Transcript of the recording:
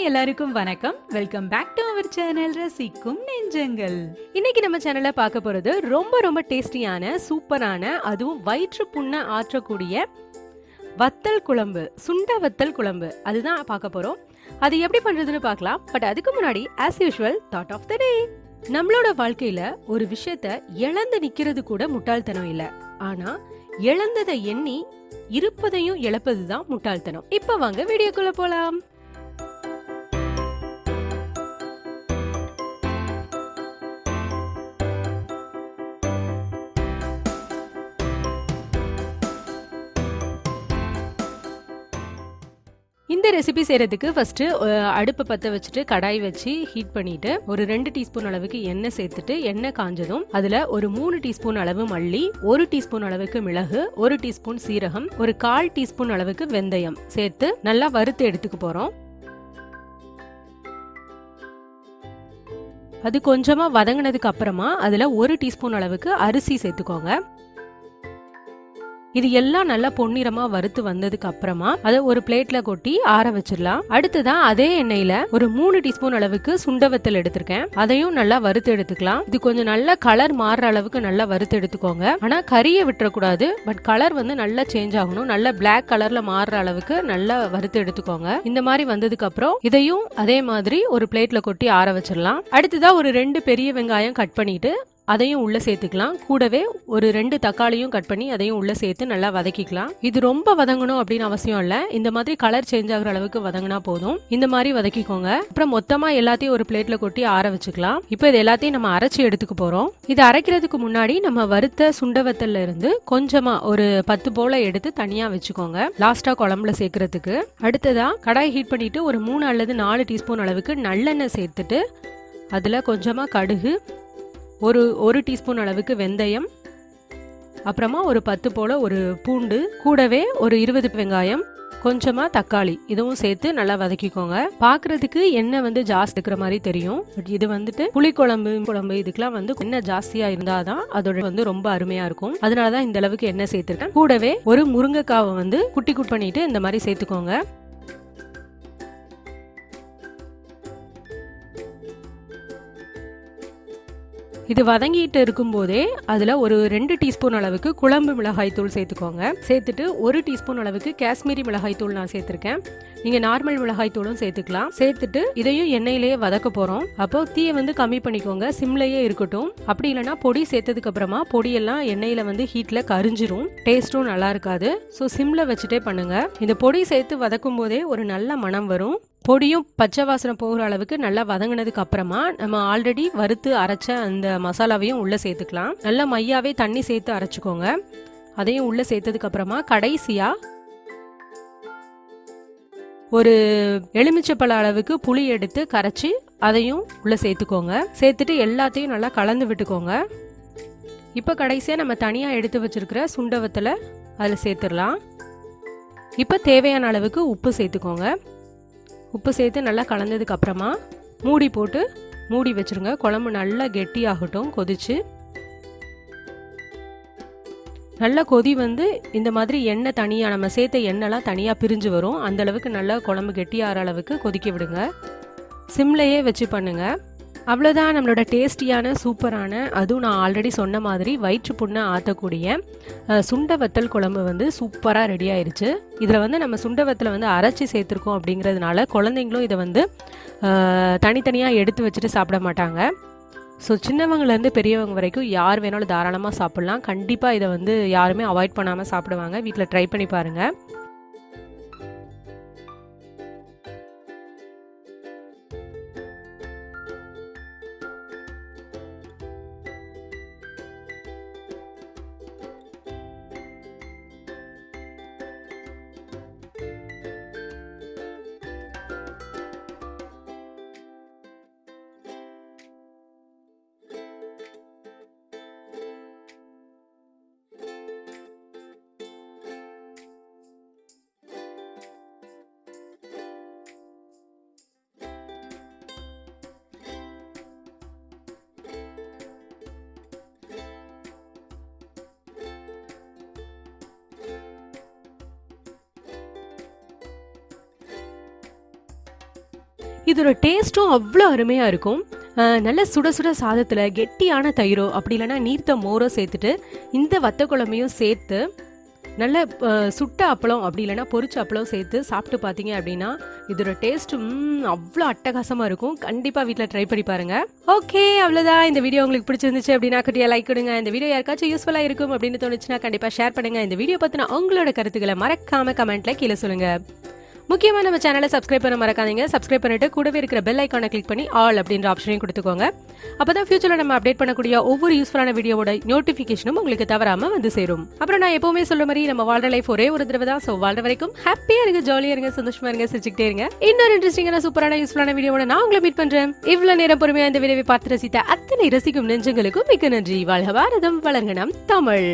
எல்லாருக்கும் வணக்கம். Welcome back to our channel ரசிக்கும் நெஞ்சங்கள். இன்னைக்கு நம்ம சேனல்ல பார்க்க போறது ரொம்ப ரொம்ப டேஸ்டியான சூப்பரான அதுவும் வயிற்று புண்ணை ஆற்றக்கூடிய வத்தல் குழம்பு, சுண்ட வத்தல் குழம்பு அதுதான் பார்க்க போறோம். அது எப்படி பண்றதுன்னு பார்க்கலாம். பட் அதுக்கு முன்னாடி as usual thought of the day. நம்மளோட வாழ்க்கையில ஒரு விஷயத்த இழந்து நிக்கிறது கூட முட்டாள்தனம் இல்ல. ஆனா இழந்ததை எண்ணி இருப்பதையும் இழப்பதுதான் முட்டாள்தனம். இப்ப வாங்க வீடியோக்குள்ள போலாம். இந்த ரெசிபி செய்யறதுக்கு ஃபர்ஸ்ட் அடுப்பு பற்ற வச்சுட்டு கடாய் வச்சு ஹீட் பண்ணிட்டு ஒரு 2 டீஸ்பூன் அளவுக்கு எண்ணெய் சேர்த்துட்டு எண்ணெய் காஞ்சதும் அதுல ஒரு 3 டீஸ்பூன் அளவு மல்லி, 1 டீஸ்பூன் அளவுக்கு மிளகு, 1 டீஸ்பூன் சீரகம், ஒரு 1/4 டீஸ்பூன் அளவுக்கு வெந்தயம் சேர்த்து நல்லா வறுத்து எடுத்துக்க போறோம். அது கொஞ்சமா வதங்கினதுக்கு அப்புறமா அதுல 1 டீஸ்பூன் அளவுக்கு அரிசி சேர்த்துக்கோங்க. இது எல்லாம் நல்லா பொன்னிறமா வறுத்து வந்ததுக்கு அப்புறமா அதை ஒரு பிளேட்ல கொட்டி ஆற வச்சிடலாம். அடுத்துதான் அதே எண்ணெயில ஒரு 3 டீஸ்பூன் அளவுக்கு சுண்டவத்தல் எடுத்திருக்கேன். அதையும் நல்லா வறுத்து எடுத்துக்கலாம். இது கொஞ்சம் நல்ல கலர் மாறுற அளவுக்கு நல்லா வறுத்து எடுத்துக்கோங்க. ஆனா கறியை விட்டுறக்கூடாது. பட் கலர் வந்து நல்லா சேஞ்ச் ஆகணும். நல்லா பிளாக் கலர்ல மாறுற அளவுக்கு நல்லா வறுத்து எடுத்துக்கோங்க. இந்த மாதிரி வந்ததுக்கு அப்புறம் இதையும் அதே மாதிரி ஒரு பிளேட்ல கொட்டி ஆற வச்சிடலாம். அடுத்ததா ஒரு 2 பெரிய வெங்காயம் கட் பண்ணிட்டு அதையும் உள்ள சேர்த்துக்கலாம். கூடவே ஒரு 2 தக்காளியும் கட் பண்ணி அதையும் உள்ள சேர்த்து நல்லா வதக்கிக்கலாம். இது ரொம்ப வதங்கணும் அப்படின்னு அவசியம் இல்ல. இந்த மாதிரி கலர் சேஞ்ச் ஆகுற அளவுக்கு வதங்கினா போதும். இந்த மாதிரி வதக்கிக்கோங்க. அப்புறம் மொத்தமா எல்லாத்தையும் ஒரு பிளேட்ல கொட்டி ஆற வச்சுக்கலாம். இப்போ இது எல்லாத்தையும் நம்ம அரைச்சி எடுத்துக்க போறோம். இது அரைக்கிறதுக்கு முன்னாடி நம்ம வறுத்த சுண்டவத்தல்ல இருந்து கொஞ்சமா ஒரு 10 போல எடுத்து தனியா வச்சுக்கோங்க, லாஸ்டா குழம்புல சேர்க்கறதுக்கு. அடுத்ததா கடாய் ஹீட் பண்ணிட்டு ஒரு 3 அல்லது 4 டீஸ்பூன் அளவுக்கு நல்லெண்ணெய் சேர்த்துட்டு அதுல கொஞ்சமா கடுகு, ஒரு டீஸ்பூன் அளவுக்கு வெந்தயம், அப்புறமா ஒரு 10 போல ஒரு பூண்டு, கூடவே ஒரு 20 வெங்காயம், கொஞ்சமா தக்காளி இதுவும் சேர்த்து நல்லா வதக்கிக்கோங்க. பாக்குறதுக்கு எண்ணெய் வந்து ஜாஸ்தி இருக்கிற மாதிரி தெரியும். பட் இது வந்துட்டு புளிக்குழம்பு இதுக்கெல்லாம் வந்து எண்ணெய் ஜாஸ்தியா இருந்தாதான் அதோட வந்து ரொம்ப அருமையா இருக்கும். அதனாலதான் இந்த அளவுக்கு எண்ணெய் சேர்த்திருக்கேன். கூடவே ஒரு முருங்கைக்காவை வந்து குட்டி பண்ணிட்டு இந்த மாதிரி சேர்த்துக்கோங்க. இது வதங்கிட்டு இருக்கும் போதே அதுல ஒரு 2 டீஸ்பூன் அளவுக்கு குழம்பு மிளகாய் தூள் சேர்த்துக்கோங்க. சேர்த்துட்டு 1 டீஸ்பூன் அளவுக்கு காஷ்மீரி மிளகாய் தூள் நான் சேர்த்திருக்கேன். நீங்க நார்மல் மிளகாய் தூளும் சேர்த்துக்கலாம். சேர்த்துட்டு இதையும் எண்ணெயிலேயே வதக்க போறோம். அப்போ தீயை வந்து கம்மி பண்ணிக்கோங்க, சிம்லயே இருக்கட்டும். அப்படி இல்லைன்னா பொடி சேர்த்ததுக்கு அப்புறமா பொடியெல்லாம் எண்ணெயில வந்து ஹீட்ல கரிஞ்சிரும், டேஸ்டும் நல்லா இருக்காது. ஸோ சிம்ல வச்சுட்டே பண்ணுங்க. இந்த பொடி சேர்த்து வதக்கும் போதே ஒரு நல்ல மனம் வரும். பொடியும் பச்சை வாசனை போகிற அளவுக்கு நல்லா வதங்கினதுக்கு அப்புறமா நம்ம ஆல்ரெடி வறுத்து அரைச்ச அந்த மசாலாவையும் உள்ள சேர்த்துக்கலாம். நல்லா மையாவே தண்ணி சேர்த்து அரைச்சிக்கோங்க. அதையும் உள்ள சேர்த்ததுக்கு அப்புறமா கடைசியா ஒரு எலுமிச்சப்பழ அளவுக்கு புளி எடுத்து கரைச்சி அதையும் உள்ள சேர்த்துக்கோங்க. சேர்த்துட்டு எல்லாத்தையும் நல்லா கலந்து விட்டுக்கோங்க. இப்போ கடைசியா நம்ம தனியா எடுத்து வச்சிருக்கிற சுண்டவத்தில் அதில் சேர்த்துடலாம். இப்போ தேவையான அளவுக்கு உப்பு சேர்த்துக்கோங்க. உப்பு சேர்த்து நல்லா கலந்ததுக்கு அப்புறமா மூடி போட்டு மூடி வச்சிருங்க. குழம்பு நல்லா கெட்டியாகட்டும். கொதிச்சு நல்லா கொதி வந்து இந்த மாதிரி எண்ணெய் தனியாக நம்ம சேர்த்த எண்ணெய்லாம் தனியாக பிரிஞ்சு வரும். அந்த அளவுக்கு நல்லா குழம்பு கெட்டியாகிற அளவுக்கு கொதிக்க விடுங்க. சிம்லையே வச்சு பண்ணுங்க. அவ்வளோதான், நம்மளோட டேஸ்டியான சூப்பரான, அதுவும் நான் ஆல்ரெடி சொன்ன மாதிரி வயிற்று புண்ணை ஆற்றக்கூடிய சுண்ட வத்தல் குழம்பு வந்து சூப்பராக ரெடி ஆயிடுச்சு. இதில் வந்து நம்ம சுண்டவத்தில் வந்து அரைச்சி சேர்த்துருக்கோம் அப்படிங்கிறதுனால குழந்தைங்களும் இதை வந்து தனித்தனியாக எடுத்து வச்சுட்டு சாப்பிட மாட்டாங்க. ஸோ சின்னவங்கலேருந்து பெரியவங்க வரைக்கும் யார் வேணாலும் தாராளமாக சாப்பிட்லாம். கண்டிப்பாக இதை வந்து யாருமே அவாய்ட் பண்ணாமல் சாப்பிடுவாங்க. வீட்டில் ட்ரை பண்ணி பாருங்கள். இதோட டேஸ்ட்டும் அவ்வளோ அருமையாக இருக்கும். நல்ல சுட சுட சாதத்தில் கெட்டியான தயிரோ அப்படி இல்லைன்னா நீர்த்த மோரோ சேர்த்துட்டு இந்த வத்த குழம்பையும் சேர்த்து நல்ல சுட்ட அப்பளம் அப்படி இல்லைன்னா பொரிச்ச அப்பளம் சேர்த்து சாப்பிட்டு பார்த்தீங்க அப்படின்னா இதோட டேஸ்ட் அவ்வளோ அட்டகாசமாக இருக்கும். கண்டிப்பாக வீட்டில் ட்ரை பண்ணி பாருங்க. ஓகே, அவ்வளோதான். இந்த வீடியோ உங்களுக்கு பிடிச்சிருந்துச்சு அப்படின்னா குட்டியா லைக் கொடுங்க. இந்த வீடியோ யாருக்காச்சும் யூஸ்ஃபுல்லாக இருக்கும் அப்படின்னு தோணுச்சுன்னா கண்டிப்பாக ஷேர் பண்ணுங்க. இந்த வீடியோ பற்றின உங்களோட கருத்துக்களை மறக்காம கமெண்ட்ல கீழே சொல்லுங்க. முக்கியமாக நம்ம சேனலை சப்ஸ்கிரைப் பண்ண மறக்காதீங்க. சப்ஸ்கிரைப் பண்ணிட்டு கூடவே இருக்கிற பெல் ஐக்கானை கிளிக் பண்ணி ஆல் அப்படின்ற ஆப்ஷனையும் கொடுத்துக்கோங்க. அப்பதான் ஃபியூச்சரில் நம்ம அப்டேட் பண்ணக்கூடிய ஒவ்வொரு யூஸ்ஃபுல்லான வீடியோவோட நோட்டிஃபிகேஷனும் உங்களுக்கு தவறாம வந்து சேரும். அப்புறம் நான் எப்பவுமே சொல்ற மாதிரி நம்ம வாழ்ற லைஃப் ஒரே ஒரு தடவை தான். ஸோ வாழ்ற வரைக்கும் ஹாப்பியா இருங்க, ஜாலியா இருங்க, சந்தோஷமா இருங்க, சிரிச்சுக்கிட்டே இருங்க. இன்னொரு இன்ட்ரெஸ்டிங்கான சூப்பரான யூஸ்ஃபுல்லான வீடியோட நான் உங்களை மீட் பண்றேன். இவ்வளவு நேரம் பொறுமையா இந்த வீடியோவை பார்த்து ரசித்த அத்தனை ரசிக்கும் நெஞ்சங்களுக்கும் மிக்க நன்றி. வாழ்க பாரதம், வளர்க நம் தமிழ்.